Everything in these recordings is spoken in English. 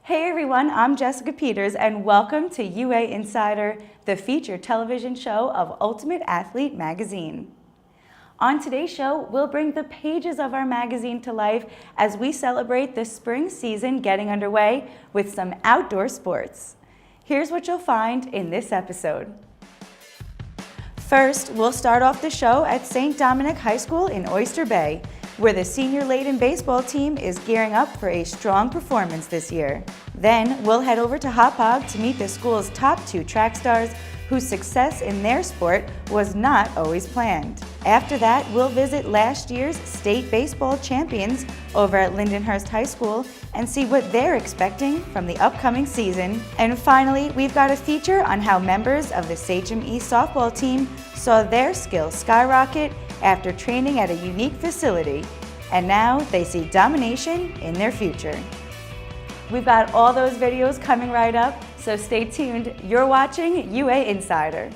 Hey everyone, I'm Jessica Peters and welcome to UA Insider, the featured television show of Ultimate Athlete magazine. On today's show, we'll bring the pages of our magazine to life as we celebrate the spring season getting underway with some outdoor sports. Here's what you'll find in this episode. First, we'll start off the show at St. Dominic High School in Oyster Bay, where the senior Lindenhurst Baseball team is gearing up for a strong performance this year. Then we'll head over to Hauppauge to meet the school's top two track stars whose success in their sport was not always planned. After that, we'll visit last year's state baseball champions over at Lindenhurst High School and see what they're expecting from the upcoming season. And finally, we've got a feature on how members of the Sachem East softball team saw their skills skyrocket after training at a unique facility, and now they see domination in their future. We've got all those videos coming right up, so stay tuned. You're watching UA Insider.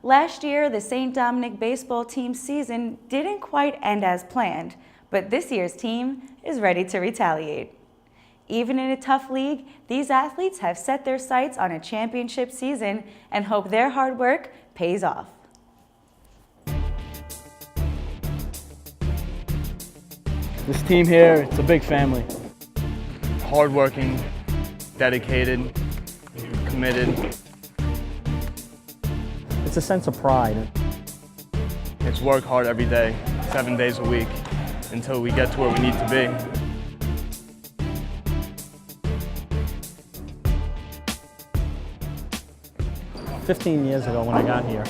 Last year, the St. Dominic Baseball team season didn't quite end as planned, but this year's team is ready to retaliate. Even in a tough league, these athletes have set their sights on a championship season and hope their hard work pays off. This team here, it's a big family. Hardworking, dedicated, committed. It's a sense of pride. It's work hard every day, 7 days a week, until we get to where we need to be. "15 years ago when I got here,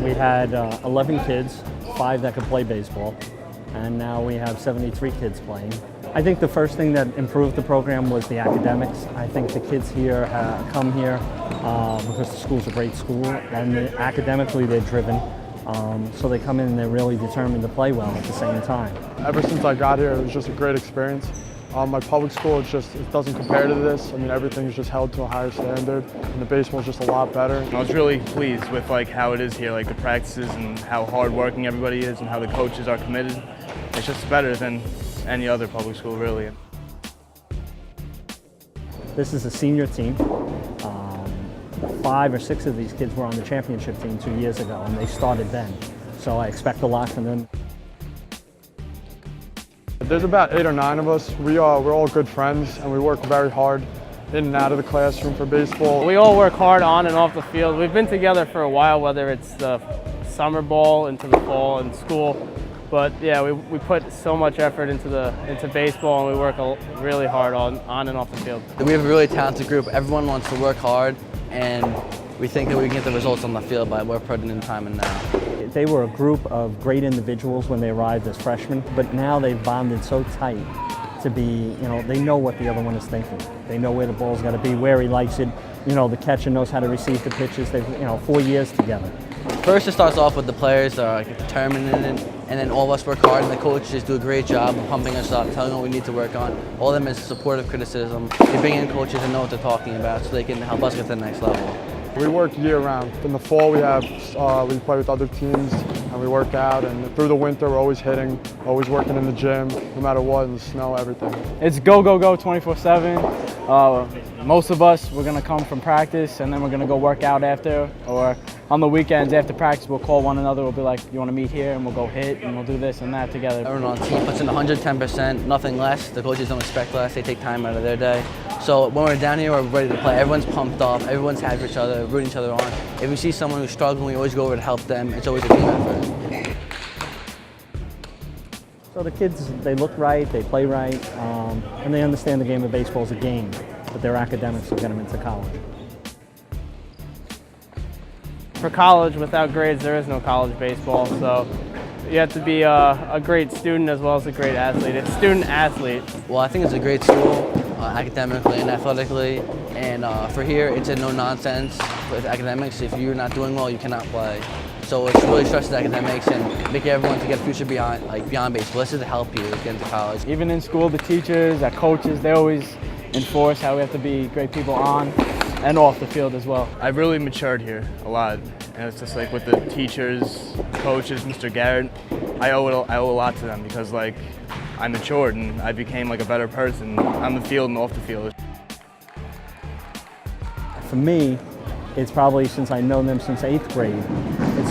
we had 11 kids, 5 that could play baseball, and now we have 73 kids playing. I think the first thing that improved the program was the academics. I think the kids here come here because the school's a great school, and academically they're driven. So they come in and they're really determined to play well at the same time. Ever since I got here, it was just a great experience. My public school, it doesn't compare to this. I mean, everything is just held to a higher standard, and the baseball is just a lot better. I was really pleased with how it is here, the practices and how hardworking everybody is and how the coaches are committed. It's just better than any other public school, really. This is a senior team. 5 or 6 of these kids were on the championship team 2 years ago, and they started then. So I expect a lot from them. There's about 8 or 9 of us. We're all good friends, and we work very hard in and out of the classroom for baseball. We all work hard on and off the field. We've been together for a while, whether it's the summer ball into the fall in school. But yeah, we put so much effort into baseball, and we work really hard on and off the field. We have a really talented group. Everyone wants to work hard, and we think that we can get the results on the field by we're putting in time and now. They were a group of great individuals when they arrived as freshmen, but now they've bonded so tight to be, they know what the other one is thinking. They know where the ball's got to be, where he likes it. The catcher knows how to receive the pitches. They've, 4 years together. First, it starts off with the players that are determined in it, and then all of us work hard, and the coaches do a great job of pumping us up, telling us what we need to work on. All of them is supportive criticism. They bring in coaches that know what they're talking about so they can help us get to the next level. We work year-round. In the fall, we play with other teams, and we work out. And through the winter, we're always hitting, always working in the gym, no matter what, in the snow, everything. It's go, go, go 24/7. Most of us, we're going to come from practice, and then we're going to go work out after. Or on the weekends after practice, we'll call one another. We'll be like, you want to meet here? And we'll go hit, and we'll do this and that together. Everyone on the team puts in 110%, nothing less. The coaches don't expect less. They take time out of their day. So when we're down here, we're ready to play. Everyone's pumped up. Everyone's happy for each other, rooting each other on. If we see someone who's struggling, we always go over to help them. It's always a team effort. So the kids, they look right, they play right, and they understand the game of baseball is a game, but their academics will get them into college. For college, without grades, there is no college baseball. So you have to be a great student as well as a great athlete. It's student-athlete. Well, I think it's a great school, academically and athletically, and for here, it's a no-nonsense with academics. If you're not doing well, you cannot play. So it's really stresses academics and make everyone to get a future beyond baseball. This is to help you get into college. Even in school, the teachers, our coaches, they always enforce how we have to be great people on and off the field as well. I've really matured here a lot, and it's just like with the teachers, coaches, Mr. Garrett, I owe a lot to them because like I matured and I became like a better person on the field and off the field. For me, it's probably since I've known them since 8th grade.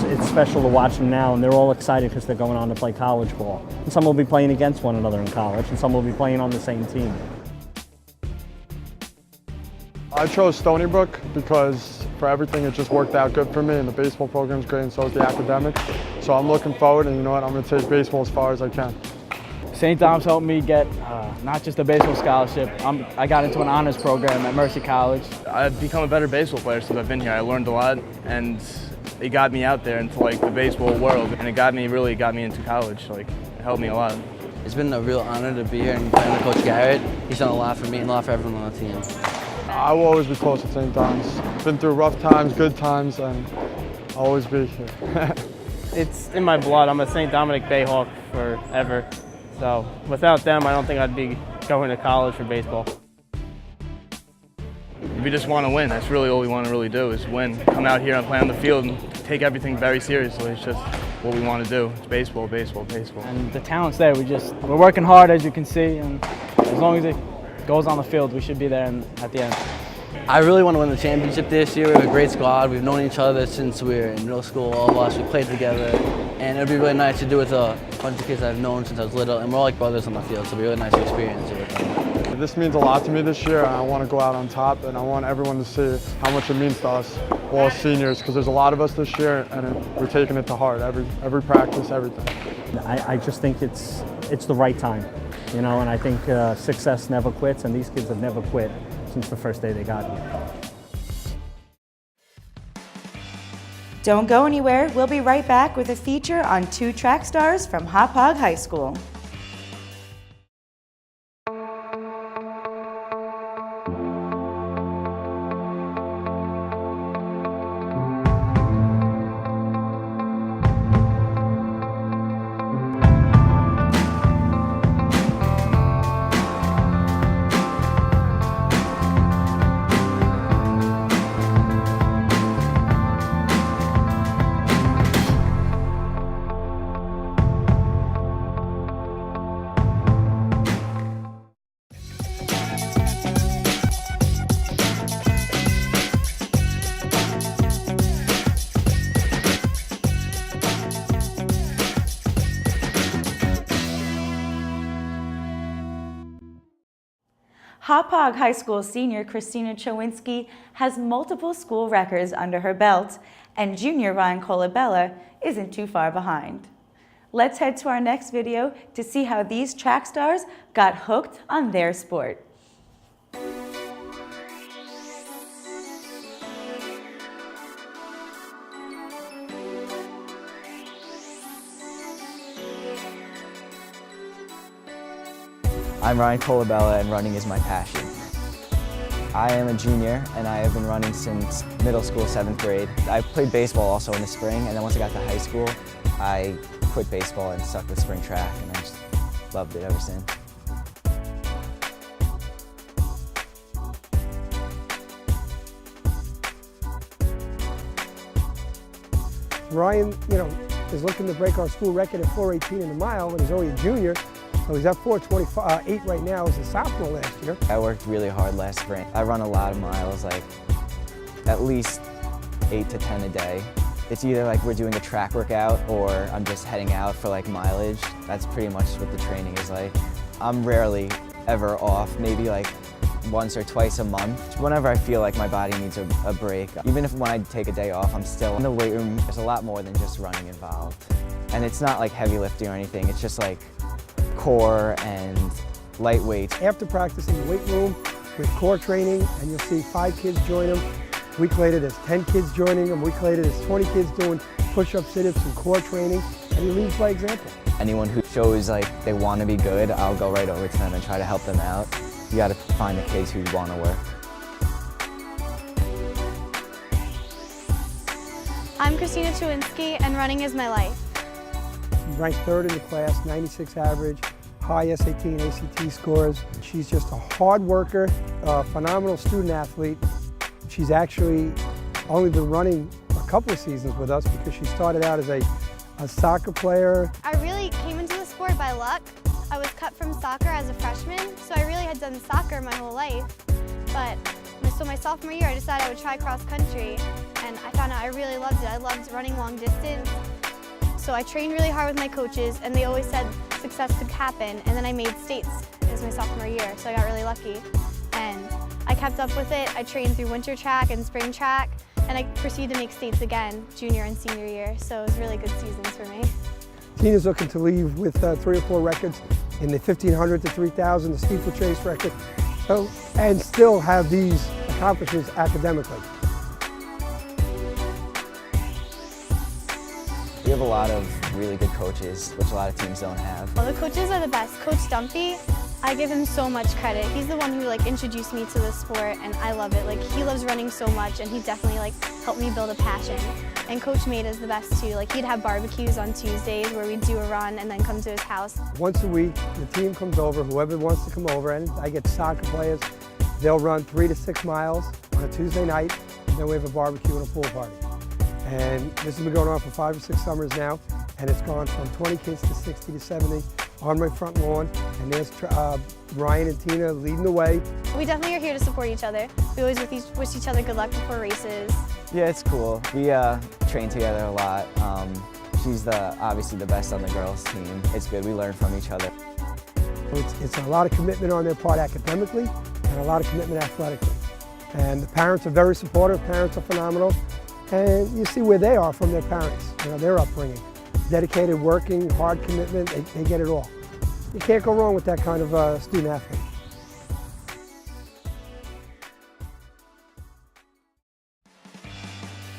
It's special to watch them now, and they're all excited because they're going on to play college ball. And some will be playing against one another in college, and some will be playing on the same team. I chose Stony Brook because for everything it just worked out good for me, and the baseball program's great and so is the academics. So I'm looking forward, and you know what, I'm going to take baseball as far as I can. St. Dom's helped me get not just a baseball scholarship. I got into an honors program at Mercy College. I've become a better baseball player since I've been here. I learned a lot, and it got me out there into like the baseball world, and it really got me into college. Like, it helped me a lot. It's been a real honor to be here and play with Coach Garrett. He's done a lot for me and a lot for everyone on the team. I will always be close to St. Dom's. Been through rough times, good times, and I'll always be here. It's in my blood. I'm a St. Dominic Bay Hawk forever. So without them, I don't think I'd be going to college for baseball. We just want to win. That's really all we want to really do is win. Come out here and play on the field and take everything very seriously. It's just what we want to do. It's baseball, baseball, baseball. And the talent's there. We're working hard, as you can see, and as long as it goes on the field, we should be there at the end. I really want to win the championship this year. We have a great squad. We've known each other since we were in middle school, all of us. We played together, and it'd be really nice to do with a bunch of kids I've known since I was little, and we're all like brothers on the field, so it'd be really nice to experience it with them. This means a lot to me this year, and I want to go out on top, and I want everyone to see how much it means to us, all seniors, because there's a lot of us this year, and we're taking it to heart, every practice, everything. I just think it's the right time, you know, and I think success never quits, and these kids have never quit since the first day they got here. Don't go anywhere. We'll be right back with a feature on 2 track stars from Hauppauge High School. Hauppauge High School senior Christina Chowinski has multiple school records under her belt, and junior Ryan Colabella isn't too far behind. Let's head to our next video to see how these track stars got hooked on their sport. I'm Ryan Colabella, and running is my passion. I am a junior, and I have been running since middle school, 7th grade. I played baseball also in the spring, and then once I got to high school, I quit baseball and stuck with spring track, and I just loved it ever since. Ryan, is looking to break our school record at 4:18 in the mile, and he's only a junior. So he's at 4:28 right now as a sophomore last year. I worked really hard last spring. I run a lot of miles, like at least 8 to 10 a day. It's either like we're doing a track workout or I'm just heading out for like mileage. That's pretty much what the training is like. I'm rarely ever off, maybe like once or twice a month. Whenever I feel like my body needs a break. Even if when I take a day off, I'm still in the weight room. There's a lot more than just running involved. And it's not like heavy lifting or anything. It's just like core and light weights. After practice in the weight room with core training, and you'll see 5 kids join them. A week later, there's 10 kids joining them. A week later, there's 20 kids doing push-ups, sit-ups, and core training. and he leads by example. Anyone who shows like they want to be good, I'll go right over to them and try to help them out. You got to find the kids who want to work. I'm Christina Chewinski, and running is my life. Ranked third in the class, 96 average, high SAT and ACT scores. She's just a hard worker, a phenomenal student athlete. She's actually only been running a couple of seasons with us because she started out as a soccer player. I really came into the sport by luck. I was cut from soccer as a freshman, so I really had done soccer my whole life. But so my sophomore year, I decided I would try cross country, and I found out I really loved it. I loved running long distance. So I trained really hard with my coaches, and they always said success could happen. And then I made states as my sophomore year, so I got really lucky. And I kept up with it. I trained through winter track and spring track, and I proceeded to make states again, junior and senior year. So it was really good seasons for me. Tina's looking to leave with 3 or 4 records in the 1500 to 3000, the steeplechase record, and still have these accomplishments academically. We have a lot of really good coaches, which a lot of teams don't have. Well, the coaches are the best. Coach Dumpy, I give him so much credit. He's the one who introduced me to the sport, and I love it. He loves running so much, and he definitely helped me build a passion. And Coach Maida is the best too. He'd have barbecues on Tuesdays where we'd do a run and then come to his house. Once a week, the team comes over, whoever wants to come over, and I get soccer players. They'll run 3 to 6 miles on a Tuesday night, and then we have a barbecue and a pool party. And this has been going on for 5 or 6 summers now, and it's gone from 20 kids to 60 to 70 on my front lawn. And there's Ryan and Tina leading the way. We definitely are here to support each other. We always wish each other good luck before races. Yeah, it's cool. We train together a lot. She's obviously the best on the girls' team. It's good. We learn from each other. It's a lot of commitment on their part academically and a lot of commitment athletically. And the parents are very supportive. Parents are phenomenal. And you see where they are from their parents, their upbringing. Dedicated, working, hard commitment, they get it all. You can't go wrong with that kind of student athlete.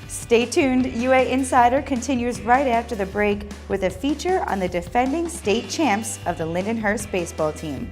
Stay tuned. UA Insider continues right after the break with a feature on the defending state champs of the Lindenhurst Baseball team.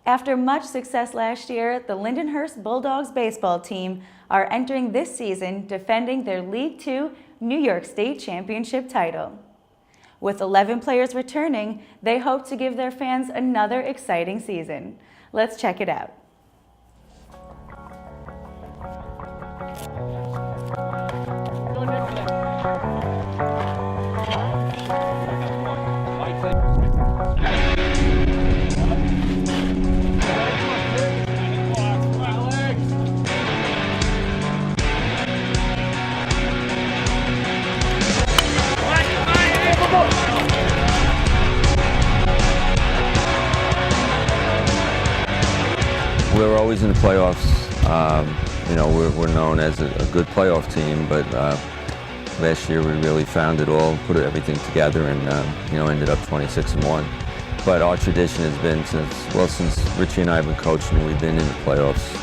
After much success last year, the Lindenhurst Bulldogs baseball team are entering this season defending their League II New York State Championship title. With 11 players returning, they hope to give their fans another exciting season. Let's check it out. We're always in the playoffs. We're known as a good playoff team, but last year we really found it all, put everything together, and ended up 26-1. But our tradition has been since Richie and I have been coaching, we've been in the playoffs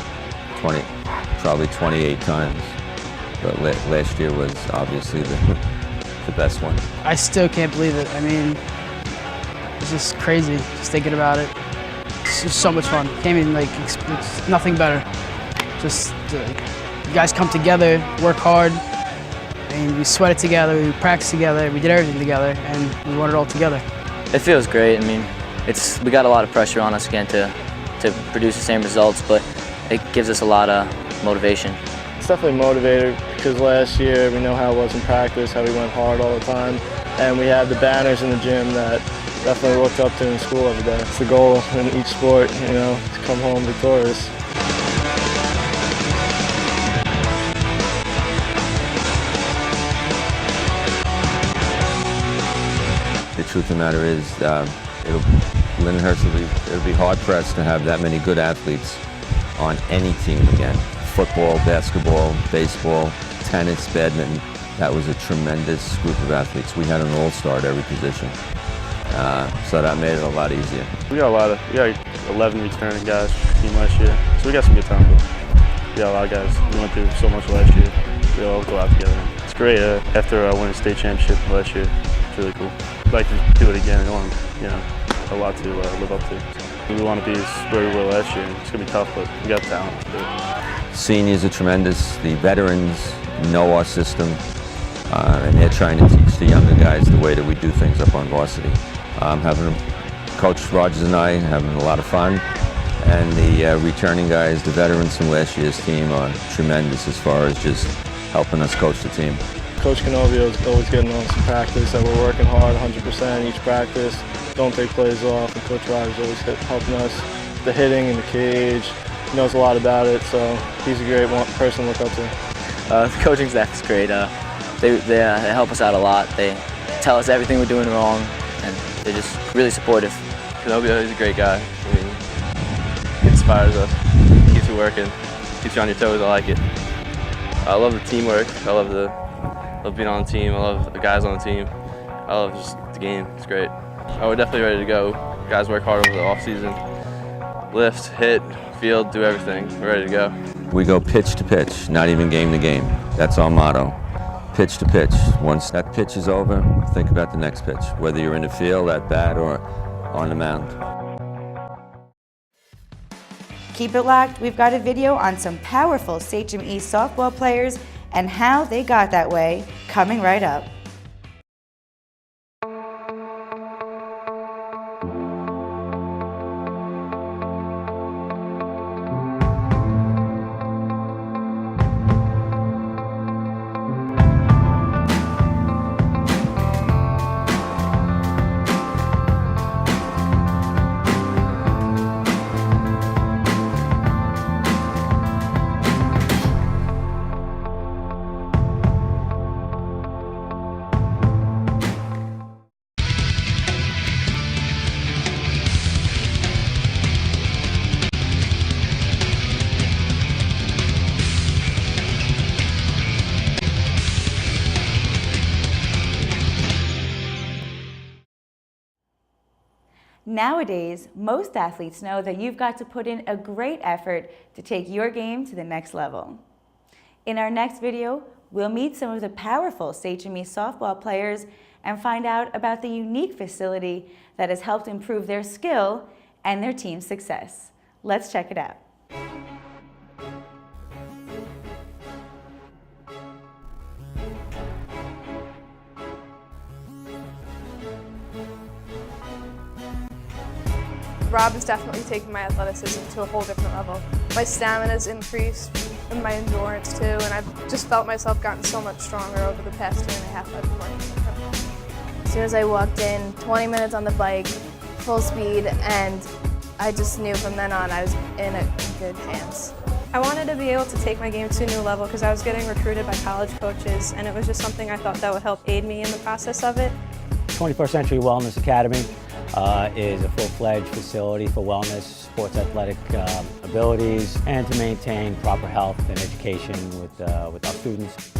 probably 28 times. but last year was obviously the best one. I still can't believe it. I mean, it's just crazy just thinking about it. It's just so much fun. Can't even it's nothing better. Just you guys come together, work hard, and we sweat it together, we practice together, we did everything together, and we won it all together. It feels great. I mean, we got a lot of pressure on us again to produce the same results, but it gives us a lot of motivation. It's definitely motivated because last year we know how it was in practice, how we went hard all the time, and we had the banners in the gym that definitely looked up to in school every day. It's the goal in each sport, you know, to come home victorious. The truth of the matter is, Lindenhurst will be hard-pressed to have that many good athletes on any team again. Football, basketball, baseball, tennis, badminton. That was a tremendous group of athletes. We had an all-star at every position. So that made it a lot easier. We got 11 returning guys for the team last year, so we got some good time. We got a lot of guys. We went through so much last year. We all go out together. It's great. After winning state championship last year, it's really cool. I'd like to do it again. I want, a lot to live up to. So we want to be where we were last year. It's going to be tough, but we got the talent to do it. Seniors are tremendous. The veterans know our system, and they're trying to teach the younger guys the way that we do things up on varsity. Coach Rogers and I having a lot of fun, and the returning guys, the veterans from last year's team, are tremendous as far as just helping us coach the team. Coach Canovio is always getting on some practice, that we're working hard 100% each practice, don't take plays off, and Coach Rogers is always helping us. The hitting in the cage, he knows a lot about it, so he's a great person to look up to. The coaching staff is great. They help us out a lot. They tell us everything we're doing wrong, and they're just really supportive. Canovio is a great guy. I mean, he inspires us, keeps you working, keeps you on your toes. I like it. I love the teamwork. I love being on the team. I love the guys on the team. I love just the game. It's great. We're definitely ready to go. Guys work hard over the off season. Lift, hit, field, do everything. We're ready to go. We go pitch to pitch, not even game to game. That's our motto. Pitch to pitch. Once that pitch is over, think about the next pitch, whether you're in the field, at bat, or on the mound. Keep it locked. We've got a video on some powerful Sachem East softball players and how they got that way, coming right up. Nowadays, most athletes know that you've got to put in a great effort to take your game to the next level. In our next video, we'll meet some of the powerful Sachem East softball players and find out about the unique facility that has helped improve their skill and their team's success. Let's check it out. Rob has definitely taken my athleticism to a whole different level. My stamina's increased and my endurance too, and I've just felt myself gotten so much stronger over the past 2.5 I've been working with him. As soon as I walked in, 20 minutes on the bike, full speed, and I just knew from then on I was in good hands. I wanted to be able to take my game to a new level because I was getting recruited by college coaches, and it was just something I thought that would help aid me in the process of it. 21st Century Wellness Academy is a full-fledged facility for wellness, sports athletic abilities, and to maintain proper health and education with our students.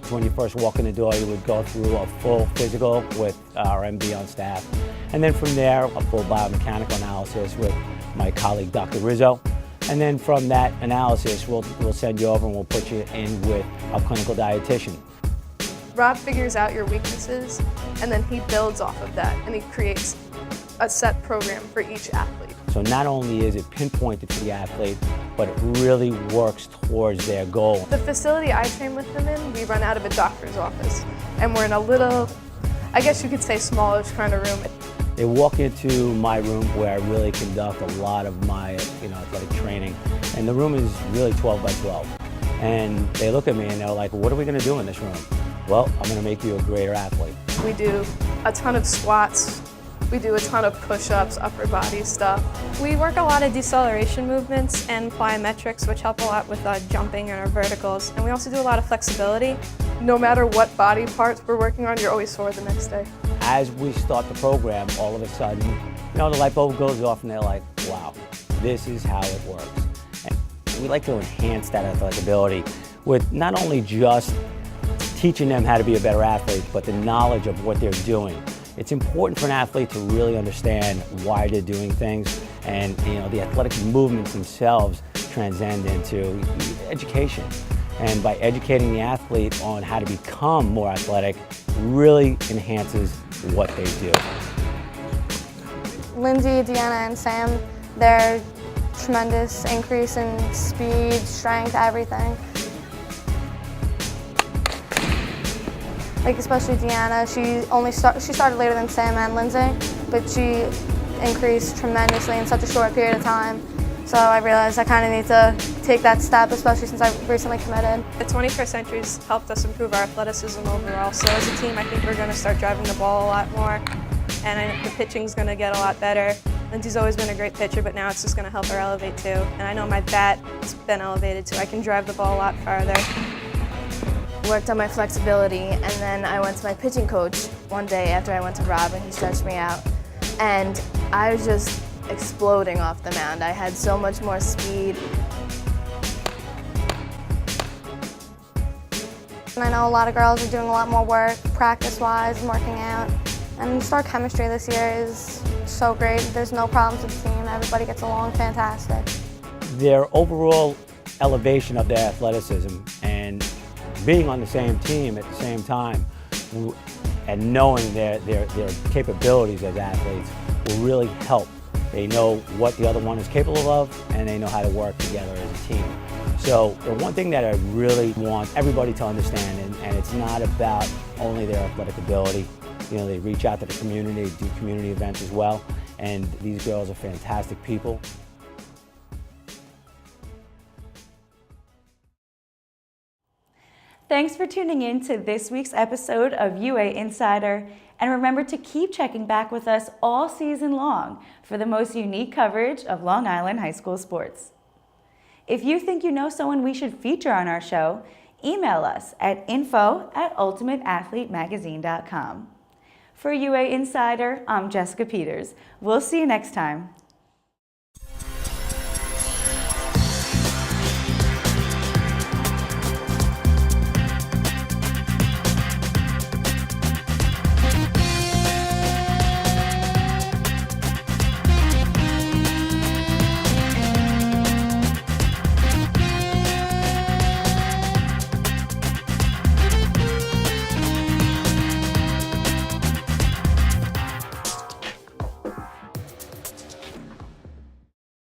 When you first walk in the door, you would go through a full physical with our MD on staff. And then from there, a full biomechanical analysis with my colleague, Dr. Rizzo. And then from that analysis, we'll send you over and we'll put you in with a clinical dietitian. Rob figures out your weaknesses, and then he builds off of that, and he creates a set program for each athlete. So not only is it pinpointed to the athlete, but it really works towards their goal. The facility I train with them in, we run out of a doctor's office, and we're in a little, I guess you could say smallish kind of room. They walk into my room where I really conduct a lot of my athletic training, and the room is really 12 by 12. And they look at me and they're like, what are we going to do in this room? Well, I'm going to make you a greater athlete. We do a ton of squats. We do a ton of push-ups, upper body stuff. We work a lot of deceleration movements and plyometrics, which help a lot with jumping and our verticals. And we also do a lot of flexibility. No matter what body parts we're working on, you're always sore the next day. As we start the program, all of a sudden, the light bulb goes off and they're like, wow, this is how it works. And we like to enhance that athletic ability with not only just teaching them how to be a better athlete, but the knowledge of what they're doing. It's important for an athlete to really understand why they're doing things, and the athletic movements themselves transcend into education. And by educating the athlete on how to become more athletic, really enhances what they do. Lindsay, Deanna, and Sam, they're tremendous increase in speed, strength, everything. Like especially Deanna, she started later than Sam and Lindsay, but she increased tremendously in such a short period of time. So I realized I kind of need to take that step, especially since I recently committed. The 21st century's helped us improve our athleticism overall. So as a team, I think we're going to start driving the ball a lot more, and the pitching's going to get a lot better. Lindsay's always been a great pitcher, but now it's just going to help her elevate too. And I know my bat's been elevated too. I can drive the ball a lot farther. Worked on my flexibility, and then I went to my pitching coach one day after I went to Rob, and he stretched me out. And I was just exploding off the mound. I had so much more speed. And I know a lot of girls are doing a lot more work, practice-wise, and working out. And just our chemistry this year is so great. There's no problems with the team. Everybody gets along fantastic. Their overall elevation of their athleticism and being on the same team at the same time and knowing their capabilities as athletes will really help. They know what the other one is capable of, and they know how to work together as a team. So the one thing that I really want everybody to understand, and it's not about only their athletic ability. They reach out to the community, do community events as well, and these girls are fantastic people. Thanks for tuning in to this week's episode of UA Insider, and remember to keep checking back with us all season long for the most unique coverage of Long Island high school sports. If you think you know someone we should feature on our show, email us at info@ultimateathletemagazine.com. For UA Insider, I'm Jessica Peters. We'll see you next time.